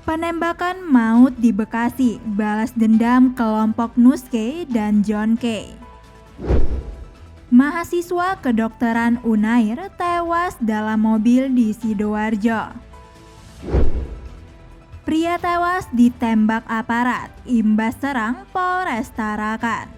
Penembakan maut di Bekasi, balas dendam kelompok Nuske dan John K. Mahasiswa kedokteran Unair tewas dalam mobil di Sidoarjo. Pria tewas ditembak aparat, imbas serang Polres Tarakan.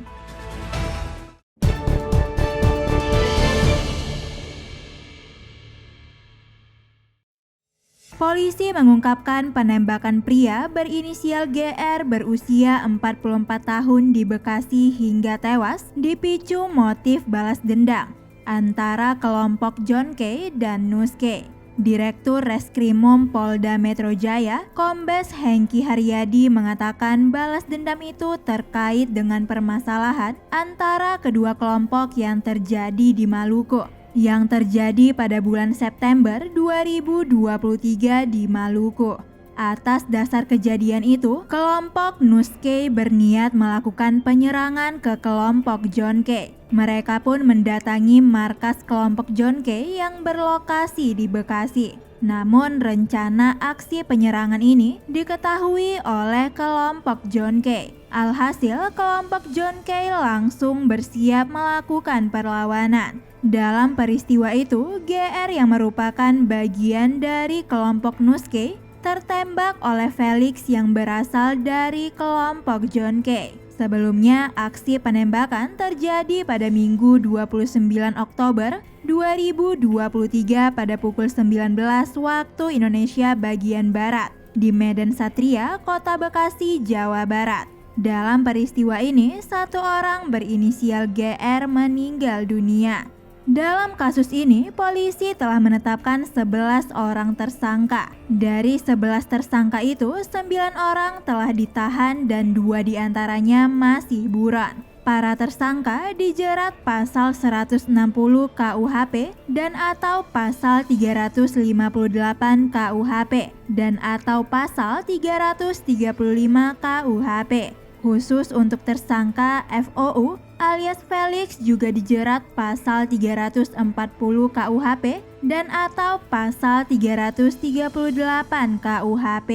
Polisi mengungkapkan penembakan pria berinisial GR berusia 44 tahun di Bekasi hingga tewas dipicu motif balas dendam antara kelompok John K dan Nus K. Direktur Reskrimum Polda Metro Jaya, Kombes Hengki Haryadi mengatakan balas dendam itu terkait dengan permasalahan antara kedua kelompok yang terjadi di Maluku yang terjadi pada bulan September 2023 di Maluku. Atas dasar kejadian itu, kelompok Nus K berniat melakukan penyerangan ke kelompok John K. Mereka pun mendatangi markas kelompok John K yang berlokasi di Bekasi. Namun rencana aksi penyerangan ini diketahui oleh kelompok John K. Alhasil kelompok John K langsung bersiap melakukan perlawanan. Dalam peristiwa itu, GR yang merupakan bagian dari kelompok Nus K tertembak oleh Felix yang berasal dari kelompok John K. Sebelumnya, aksi penembakan terjadi pada Minggu 29 Oktober 2023 pada pukul 19 waktu Indonesia bagian Barat di Medan Satria, Kota Bekasi, Jawa Barat. Dalam peristiwa ini, satu orang berinisial GR meninggal dunia. Dalam kasus ini, polisi telah menetapkan 11 orang tersangka. Dari 11 tersangka itu, 9 orang telah ditahan dan 2 diantaranya masih buron. Para tersangka dijerat pasal 160 KUHP dan atau pasal 358 KUHP dan atau pasal 335 KUHP. Khusus untuk tersangka FOU alias Felix juga dijerat pasal 340 KUHP dan atau pasal 338 KUHP.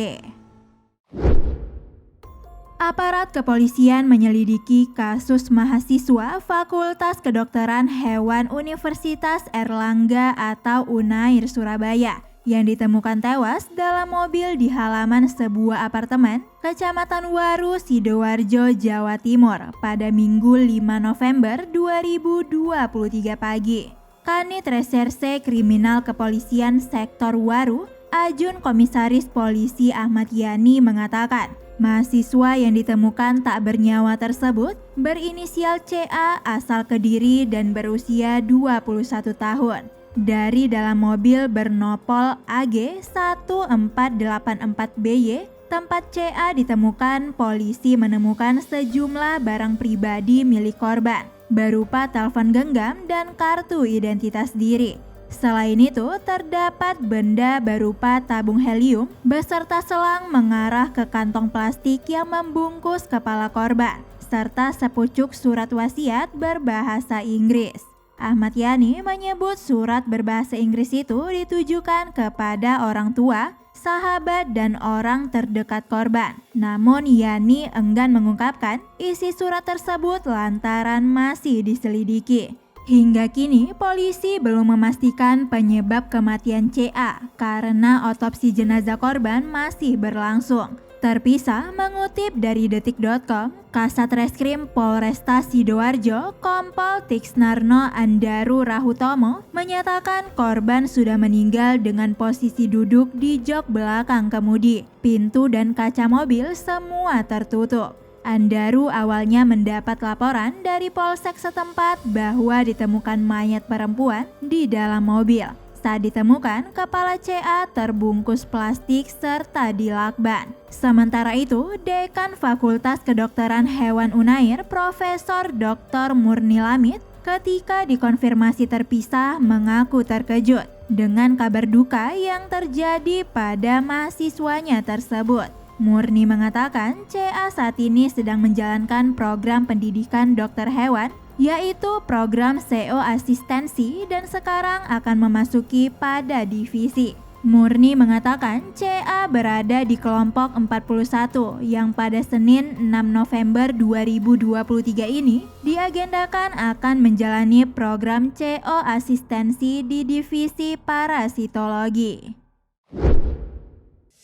Aparat kepolisian menyelidiki kasus mahasiswa Fakultas Kedokteran Hewan Universitas Erlangga atau Unair Surabaya yang ditemukan tewas dalam mobil di halaman sebuah apartemen Kecamatan Waru, Sidoarjo, Jawa Timur pada Minggu 5 November 2023 pagi. Kanit Reserse Kriminal Kepolisian Sektor Waru, Ajun Komisaris Polisi Ahmad Yani mengatakan, mahasiswa yang ditemukan tak bernyawa tersebut berinisial CA asal Kediri dan berusia 21 tahun. Dari dalam mobil bernopol AG 1484BY, tempat CA ditemukan, polisi menemukan sejumlah barang pribadi milik korban, berupa telepon genggam dan kartu identitas diri. Selain itu, terdapat benda berupa tabung helium beserta selang mengarah ke kantong plastik yang membungkus kepala korban, serta sepucuk surat wasiat berbahasa Inggris. Ahmad Yani menyebut surat berbahasa Inggris itu ditujukan kepada orang tua, sahabat, dan orang terdekat korban. Namun Yani enggan mengungkapkan isi surat tersebut lantaran masih diselidiki. Hingga kini polisi belum memastikan penyebab kematian CA karena otopsi jenazah korban masih berlangsung. Terpisah, mengutip dari detik.com, Kasat Reskrim Polresta Sidoarjo, Kompol Tiksnarno Andaru Rahutomo menyatakan korban sudah meninggal dengan posisi duduk di jok belakang kemudi. Pintu dan kaca mobil semua tertutup. Andaru awalnya mendapat laporan dari polsek setempat bahwa ditemukan mayat perempuan di dalam mobil. Saat ditemukan, kepala CA terbungkus plastik serta dilakban. Sementara itu, Dekan Fakultas Kedokteran Hewan Unair, Profesor Dr. Murni Lamit, ketika dikonfirmasi terpisah mengaku terkejut dengan kabar duka yang terjadi pada mahasiswanya tersebut. Murni mengatakan CA saat ini sedang menjalankan program pendidikan dokter hewan, yaitu program CO asistensi, dan sekarang akan memasuki pada divisi. Murni mengatakan CA berada di kelompok 41 yang pada Senin 6 November 2023 ini diagendakan akan menjalani program CO asistensi di divisi parasitologi.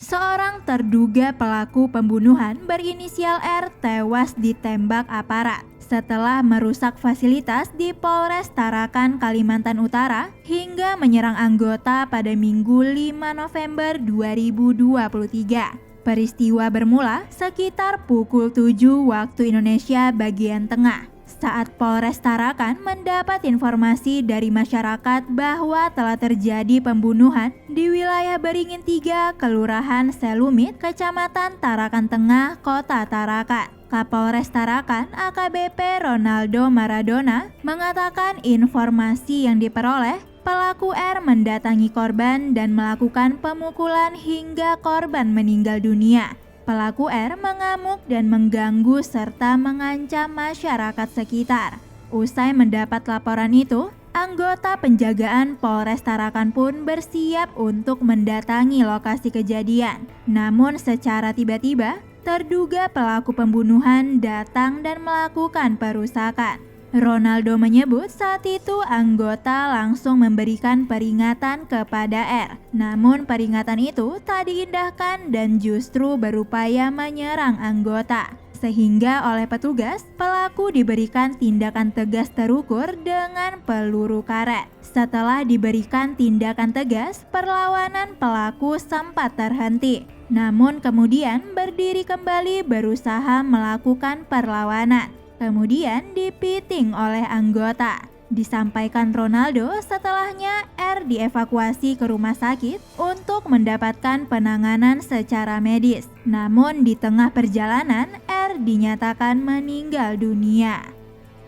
Seorang terduga pelaku pembunuhan berinisial R tewas ditembak aparat setelah merusak fasilitas di Polres Tarakan, Kalimantan Utara hingga menyerang anggota pada Minggu 5 November 2023. Peristiwa bermula sekitar pukul 7 waktu Indonesia bagian tengah. Saat Polres Tarakan mendapat informasi dari masyarakat bahwa telah terjadi pembunuhan di wilayah Beringin 3, Kelurahan Selumit, Kecamatan Tarakan Tengah, Kota Tarakan. Kapolres Tarakan AKBP Ronaldo Maradona mengatakan informasi yang diperoleh pelaku R mendatangi korban dan melakukan pemukulan hingga korban meninggal dunia. Pelaku R mengamuk dan mengganggu serta mengancam masyarakat sekitar. Usai mendapat laporan itu, anggota penjagaan Polres Tarakan pun bersiap untuk mendatangi lokasi kejadian. Namun secara tiba-tiba, terduga pelaku pembunuhan datang dan melakukan perusakan. Ronaldo menyebut saat itu anggota langsung memberikan peringatan kepada R. Namun peringatan itu tak diindahkan dan justru berupaya menyerang anggota. Sehingga oleh petugas, pelaku diberikan tindakan tegas terukur dengan peluru karet. Setelah diberikan tindakan tegas, perlawanan pelaku sempat terhenti. Namun kemudian berdiri kembali berusaha melakukan perlawanan. Kemudian dipiting oleh anggota. Disampaikan Ronaldo setelahnya R dievakuasi ke rumah sakit untuk mendapatkan penanganan secara medis. Namun di tengah perjalanan R dinyatakan meninggal dunia.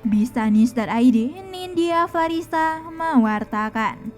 Bisanews.id, Nindya Farisa mewartakan.